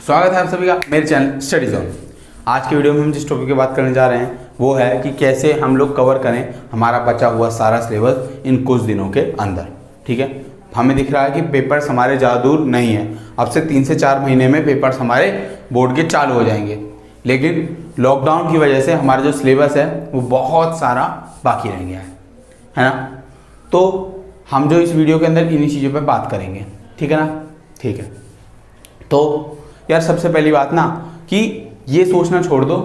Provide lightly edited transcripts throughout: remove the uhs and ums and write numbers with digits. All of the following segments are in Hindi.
स्वागत है आप सभी का मेरे चैनल स्टडी जोन। आज की वीडियो में हम जिस टॉपिक की बात करने जा रहे हैं वो है कि कैसे हम लोग कवर करें हमारा बचा हुआ सारा सिलेबस इन कुछ दिनों के अंदर। ठीक है, हमें दिख रहा है कि पेपर्स हमारे ज़्यादा दूर नहीं है, अब से 3 से 4 महीने में पेपर्स हमारे बोर्ड के चालू हो जाएंगे। लेकिन लॉकडाउन की वजह से हमारा जो सिलेबस है वो बहुत सारा बाकी रह गया है ना। तो हम जो इस वीडियो के अंदर इन्हीं चीज़ों पर बात करेंगे, ठीक है ना। ठीक है, तो यार सबसे पहली बात ना कि ये सोचना छोड़ दो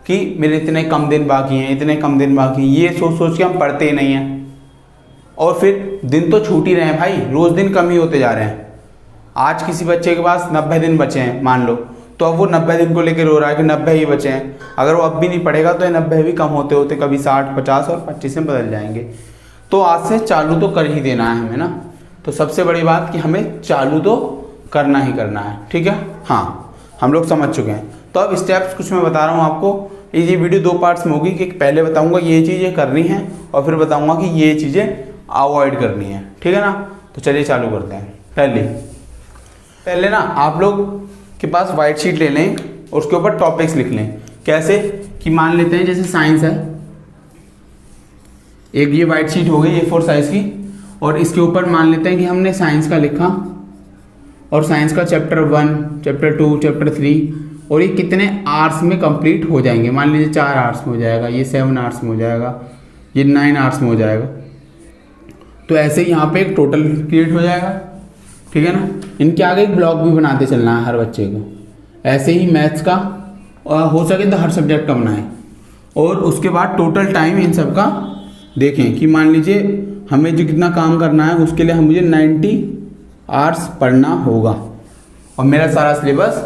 कि मेरे इतने कम दिन बाकी हैं, इतने कम दिन बाकी हैं, ये सोच सोच के हम पढ़ते ही नहीं हैं और फिर दिन तो छूट ही रहे हैं भाई, रोज़ दिन कम ही होते जा रहे हैं। आज किसी बच्चे के पास 90 दिन बचे हैं मान लो, तो अब वो 90 दिन को लेकर रो रहा है कि 90 ही बचे हैं। अगर वो अब भी नहीं पढ़ेगा तो ये 90 भी कम होते होते कभी 60, 50 और 25 में बदल जाएंगे। तो आज से चालू तो कर ही देना है हमें ना। तो सबसे बड़ी बात कि हमें चालू तो करना ही करना है, ठीक है। हाँ, हम लोग समझ चुके हैं। तो अब स्टेप्स कुछ मैं बता रहा हूँ आपको। ये वीडियो 2 पार्ट्स में होगी कि पहले बताऊँगा ये चीज़ें करनी है और फिर बताऊँगा कि ये चीज़ें अवॉइड करनी है, ठीक है ना। तो चलिए चालू करते हैं। पहले ना आप लोग के पास वाइट शीट ले लें और उसके ऊपर टॉपिक्स लिख लें। कैसे कि मान लेते हैं जैसे साइंस है, एक ये वाइट शीट हो गई A4 साइज की, और इसके ऊपर मान लेते हैं कि हमने साइंस का लिखा और साइंस का चैप्टर 1, चैप्टर 2, चैप्टर 3, और ये कितने आवर्स में कंप्लीट हो जाएंगे। मान लीजिए 4 आवर्स में हो जाएगा, ये 7 आवर्स में हो जाएगा, ये 9 आवर्स में हो जाएगा। तो ऐसे ही यहाँ पे एक टोटल क्रिएट हो जाएगा, ठीक है ना। इनके आगे एक ब्लॉग भी बनाते चलना है हर बच्चे को। ऐसे ही मैथ्स का हो सके तो हर सब्जेक्ट का बनाएं, और उसके बाद टोटल टाइम इन सब का देखें कि मान लीजिए हमें जो कितना काम करना है उसके लिए मुझे 90 आवर्स पढ़ना होगा और मेरा सारा सिलेबस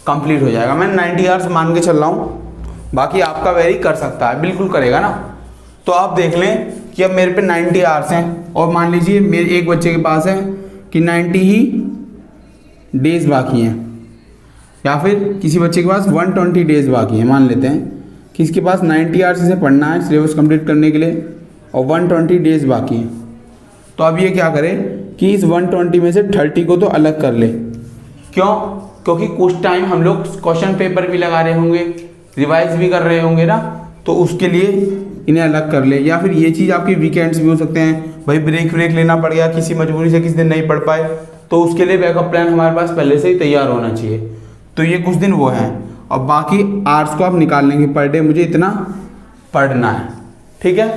कंप्लीट हो जाएगा। मैं 90 आवर्स मान के चल रहा हूँ, बाकी आपका वेरी कर सकता है, बिल्कुल करेगा ना। तो आप देख लें कि अब मेरे पे 90 आवर्स हैं और मान लीजिए मेरे एक बच्चे के पास है कि 90 ही डेज बाकी हैं, या फिर किसी बच्चे के पास 120 डेज बाकी हैं। मान लेते हैं कि इसके पास 90 आवर्स इसे पढ़ना है सिलेबस कंप्लीट करने के लिए और 120 डेज बाकी हैं। तो अब ये क्या करे कि इस 120 में से 30 को तो अलग कर ले। क्यों? क्योंकि कुछ टाइम हम लोग क्वेश्चन पेपर भी लगा रहे होंगे, रिवाइज भी कर रहे होंगे ना, तो उसके लिए इन्हें अलग कर ले। या फिर ये चीज़ आपके वीकेंड्स भी हो सकते हैं, भाई ब्रेक लेना पड़ गया किसी मजबूरी से, किसी दिन नहीं पढ़ पाए, तो उसके लिए बैकअप प्लान हमारे पास पहले से ही तैयार होना चाहिए। तो ये कुछ दिन वो हैं और बाकी आवर्स को आप निकाल लेंगे, पर डे मुझे इतना पढ़ना है, ठीक है,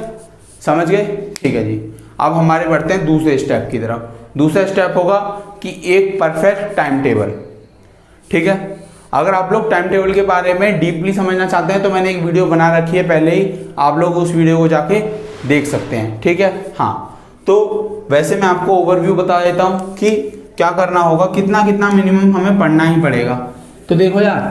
समझ गए। ठीक है जी, अब हमारे बढ़ते हैं दूसरे स्टेप की तरफ। दूसरा स्टेप होगा कि एक परफेक्ट टाइम टेबल, ठीक है। अगर आप लोग टाइम टेबल के बारे में डीपली समझना चाहते हैं तो मैंने एक वीडियो बना रखी है पहले ही, आप लोग उस वीडियो को जाके देख सकते हैं, ठीक है। हाँ, तो वैसे मैं आपको ओवरव्यू बता देता हूँ कि क्या करना होगा, कितना कितना मिनिमम हमें पढ़ना ही पड़ेगा। तो देखो यार,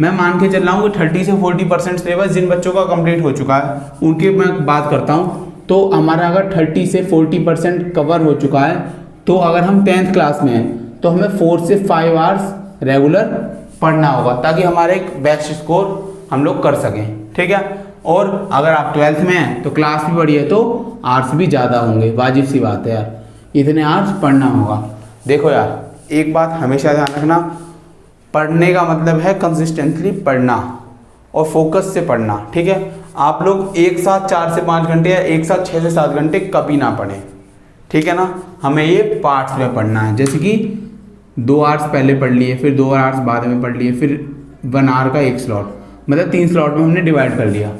मैं मान के चल रहा हूँ कि 30 से 40% सिलेबस जिन बच्चों का कंप्लीट हो चुका है उनकी मैं बात करता हूँ। तो हमारा अगर 30 से 40% कवर हो चुका है, तो अगर हम 10th क्लास में हैं तो हमें 4 से 5 आवर्स रेगुलर पढ़ना होगा, ताकि हमारे एक बेस्ट स्कोर हम लोग कर सकें, ठीक है। और अगर आप 12th में हैं तो क्लास भी बड़ी है तो आवर्स भी ज़्यादा होंगे, वाजिब सी बात है यार, इतने आवर्स पढ़ना होगा। देखो यार, एक बात हमेशा ध्यान रखना, पढ़ने का मतलब है कंसिस्टेंटली पढ़ना और फोकस से पढ़ना, ठीक है। आप लोग एक साथ 4 से 5 घंटे या एक साथ 6 से 7 घंटे कभी ना पढ़ें, ठीक है ना। हमें ये पार्ट्स में पढ़ना है, जैसे कि 2 आवर्स पहले पढ़ लिए, फिर 2 आवर्स बाद में पढ़ लिए, फिर 1 आवर का एक स्लॉट, मतलब 3 स्लॉट में हमने डिवाइड कर लिया।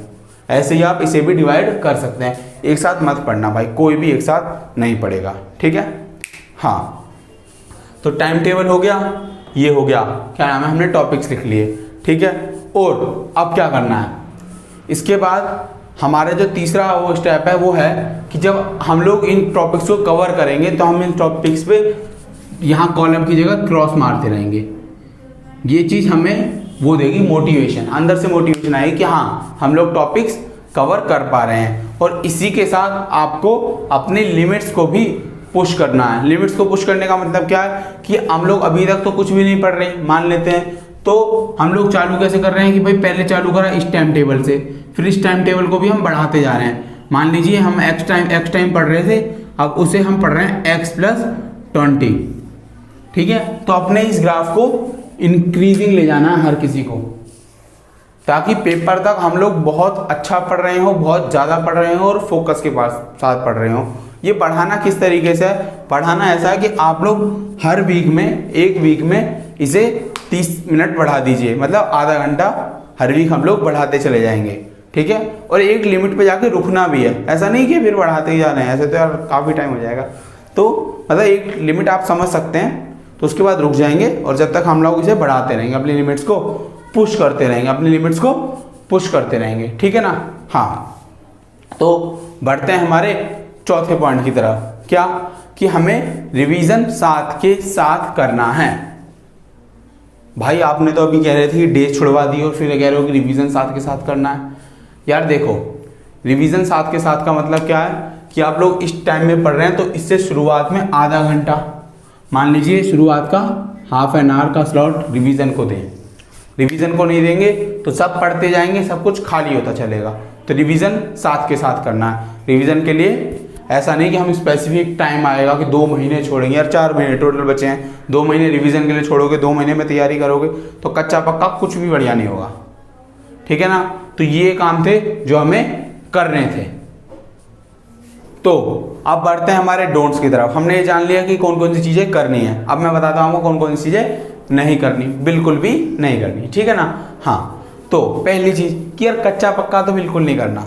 ऐसे ही आप इसे भी डिवाइड कर सकते हैं। एक साथ मत पढ़ना भाई, कोई भी एक साथ नहीं पढ़ेगा, ठीक है। हाँ, तो टाइम टेबल हो गया, ये हो गया, क्या नाम है, हमने टॉपिक्स लिख लिए, ठीक है। और अब क्या करना है, इसके बाद हमारा जो तीसरा वो स्टेप है वो है कि जब हम लोग इन टॉपिक्स को कवर करेंगे तो हम इन टॉपिक्स पे यहाँ कॉलम की जगह क्रॉस मारते रहेंगे। ये चीज़ हमें वो देगी मोटिवेशन, अंदर से मोटिवेशन आएगी कि हाँ हम लोग टॉपिक्स कवर कर पा रहे हैं। और इसी के साथ आपको अपने लिमिट्स को भी पुश करना है। लिमिट्स को पुश करने का मतलब क्या है कि हम लोग अभी तक तो कुछ भी नहीं पढ़ रहे मान लेते हैं, तो हम लोग चालू कैसे कर रहे हैं कि भाई पहले चालू करा इस टाइम टेबल से, फिर इस टाइम टेबल को भी हम बढ़ाते जा रहे हैं। मान लीजिए हम एक्स टाइम पढ़ रहे थे, अब उसे हम पढ़ रहे हैं x + 20, ठीक है। तो अपने इस ग्राफ को इंक्रीजिंग ले जाना है हर किसी को, ताकि पेपर तक हम लोग बहुत अच्छा पढ़ रहे हो, बहुत ज़्यादा पढ़ रहे हो और फोकस के साथ पढ़ रहे हो। ये पढ़ाना किस तरीके से है? पढ़ाना ऐसा है कि आप लोग हर वीक में, एक वीक में इसे 30 मिनट बढ़ा दीजिए, मतलब आधा घंटा हर वीक हम लोग बढ़ाते चले जाएंगे, ठीक है। और एक लिमिट पे जाके रुकना भी है, ऐसा नहीं कि फिर बढ़ाते ही जाना है, ऐसे तो यार काफ़ी टाइम हो जाएगा। तो मतलब एक लिमिट आप समझ सकते हैं, तो उसके बाद रुक जाएंगे और जब तक हम लोग इसे बढ़ाते रहेंगे, अपनी लिमिट्स को पुश करते रहेंगे, अपनी लिमिट्स को पुश करते रहेंगे, ठीक है ना। हाँ, तो बढ़ते हैं हमारे चौथे पॉइंट की तरफ। क्या? कि हमें रिवीजन साथ के साथ करना है। भाई आपने तो अभी कह रहे थे कि डेज छुड़वा दी और फिर कह रहे हो कि रिवीजन साथ के साथ करना है। यार देखो, रिवीजन साथ के साथ का मतलब क्या है कि आप लोग इस टाइम में पढ़ रहे हैं, तो इससे शुरुआत में आधा घंटा, मान लीजिए शुरुआत का हाफ एन आवर का स्लॉट रिवीजन को दें। रिवीजन को नहीं देंगे तो सब पढ़ते जाएंगे, सब कुछ खाली होता चलेगा। तो रिवीजन साथ के साथ करना है। रिवीजन के लिए ऐसा नहीं कि हम स्पेसिफिक टाइम आएगा कि 2 महीने छोड़ेंगे, यार 4 महीने टोटल बचे हैं, 2 महीने रिवीजन के लिए छोड़ोगे, 2 महीने में तैयारी करोगे तो कच्चा पक्का कुछ भी बढ़िया नहीं होगा, ठीक है ना। तो ये काम थे जो हमें करने थे। तो अब बढ़ते हैं हमारे डोंट्स की तरफ। हमने ये जान लिया कि कौन कौन सी चीज़ें करनी है। अब मैं बताता हूँ कौन कौन सी चीज़ें नहीं करनी, बिल्कुल भी नहीं करनी, ठीक है ना। हाँ, तो पहली चीज़ कि यार कच्चा पक्का तो बिल्कुल नहीं करना।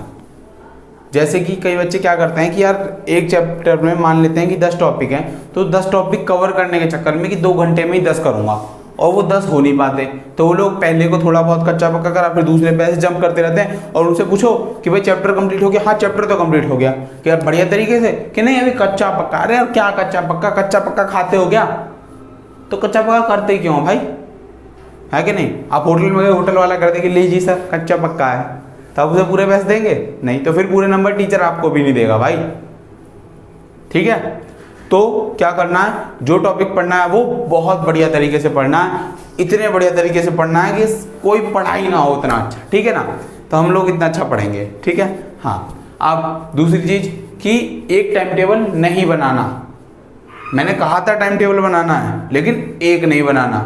जैसे कि कई बच्चे क्या करते हैं कि यार एक चैप्टर में मान लेते हैं कि 10 टॉपिक हैं, तो 10 टॉपिक कवर करने के चक्कर में कि 2 घंटे में ही 10 करूँगा, और वो 10 हो नहीं पाते, तो वो लोग पहले को थोड़ा बहुत कच्चा पक्का करा, फिर दूसरे पे ऐसे जंप करते रहते हैं। और उनसे पूछो कि भाई चैप्टर कंप्लीट हो गया? हाँ चैप्टर तो कंप्लीट हो गया। कि यार बढ़िया तरीके से? कि नहीं अभी कच्चा पक्का। अरे यार क्या कच्चा पक्का? कच्चा पक्का खाते हो क्या? तो कच्चा पक्का करते क्यों भाई, है कि नहीं? आप होटल में गए, होटल वाला कर दे कि लीजिए सर कच्चा पक्का है, तब उसे पूरे पैसे देंगे? नहीं, तो फिर पूरे नंबर टीचर आपको भी नहीं देगा भाई, ठीक है। तो क्या करना है, जो टॉपिक पढ़ना है वो बहुत बढ़िया तरीके से पढ़ना है, इतने बढ़िया तरीके से पढ़ना है कि कोई पढ़ाई ना हो उतना अच्छा, ठीक है ना। तो हम लोग इतना अच्छा पढ़ेंगे, ठीक है। हाँ, अब दूसरी चीज कि एक टाइम टेबल नहीं बनाना। मैंने कहा था टाइम टेबल बनाना है, लेकिन एक नहीं बनाना।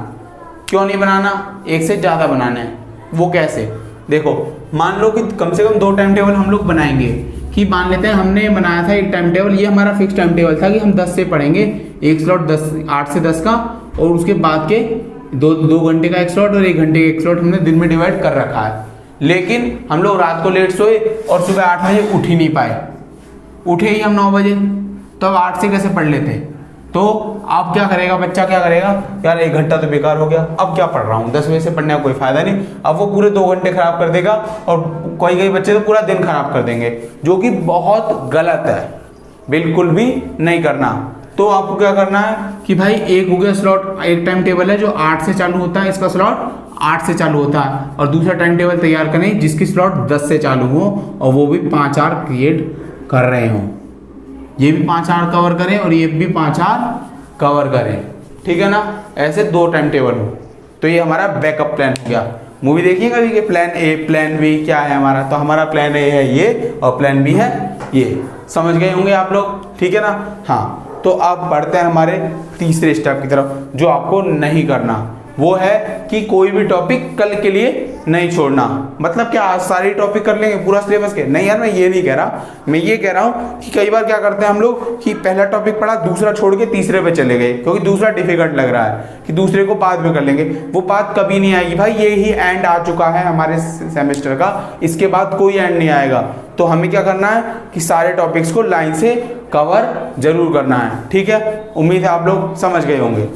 क्यों नहीं बनाना? एक से ज़्यादा बनाना है। वो कैसे? देखो, मान लो कि कम से कम 2 टाइम टेबल हम लोग बनाएंगे। कि मान लेते हैं हमने बनाया था एक टाइम टेबल, ये हमारा फिक्स टाइम टेबल था कि हम 10 से पढ़ेंगे, एक स्लॉट 8 से 10 का, और उसके बाद के 2 घंटे का एक स्लॉट और 1 घंटे का एक स्लॉट हमने दिन में डिवाइड कर रखा है। लेकिन हम लोग रात को लेट सोए और सुबह 8 बजे उठ ही नहीं पाए, उठे ही हम 9 बजे, तो अब 8 से कैसे पढ़ लेते? तो आप क्या करेगा, बच्चा क्या करेगा, यार 1 घंटा तो बेकार हो गया, अब क्या पढ़ रहा हूँ, 10 बजे से पढ़ने का कोई फायदा नहीं। अब वो पूरे 2 घंटे खराब कर देगा, और कई बच्चे तो पूरा दिन खराब कर देंगे, जो कि बहुत गलत है, बिल्कुल भी नहीं करना। तो आपको क्या करना है कि भाई एक हो गया स्लॉट, एक टाइम टेबल है जो 8 से चालू होता है, इसका स्लॉट 8 से चालू होता है, और दूसरा टाइम टेबल तैयार करें जिसकी स्लॉट 10 से चालू हो, और वो भी 5 आवर क्रिएट कर रहे हों। ये भी 5 आवर कवर करें और ये भी 5 आवर कवर करें, ठीक है ना। ऐसे 2 टाइम टेबल हो, तो ये हमारा बैकअप प्लान हो गया। मूवी देखिए कभी कि प्लान ए प्लान बी क्या है हमारा, तो हमारा प्लान ए है ये और प्लान बी है ये। समझ गए होंगे आप लोग, ठीक है ना। हाँ, तो आप बढ़ते हैं हमारे तीसरे स्टेप की तरफ, जो आपको नहीं करना। वो है कि कोई भी टॉपिक कल के लिए नहीं छोड़ना। मतलब क्या आज सारी टॉपिक कर लेंगे पूरा सिलेबस के? नहीं यार, मैं ये नहीं कह रहा। मैं ये कह रहा हूँ कि कई बार क्या करते हैं हम लोग कि पहला टॉपिक पढ़ा, दूसरा छोड़ के तीसरे पे चले गए, क्योंकि दूसरा डिफिकल्ट लग रहा है, कि दूसरे को बाद में कर लेंगे। वो बात कभी नहीं आएगी भाई, ये ही एंड आ चुका है हमारे सेमेस्टर का, इसके बाद कोई एंड नहीं आएगा। तो हमें क्या करना है कि सारे टॉपिक्स को लाइन से कवर जरूर करना है, ठीक है। उम्मीद है आप लोग समझ गए होंगे।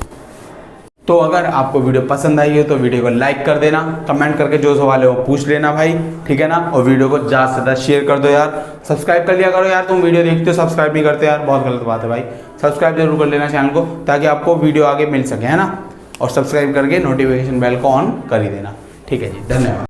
तो अगर आपको वीडियो पसंद आई हो तो वीडियो को लाइक कर देना, कमेंट करके जो सवाल है वो पूछ लेना भाई, ठीक है ना। और वीडियो को ज़्यादा से ज़्यादा शेयर कर दो यार, सब्सक्राइब कर लिया करो यार। तुम वीडियो देखते हो सब्सक्राइब नहीं करते यार, बहुत गलत बात है भाई। सब्सक्राइब जरूर कर लेना चैनल को, ताकि आपको वीडियो आगे मिल सके, है ना। और सब्सक्राइब करके नोटिफिकेशन बेल को ऑन कर ही देना, ठीक है जी। धन्यवाद।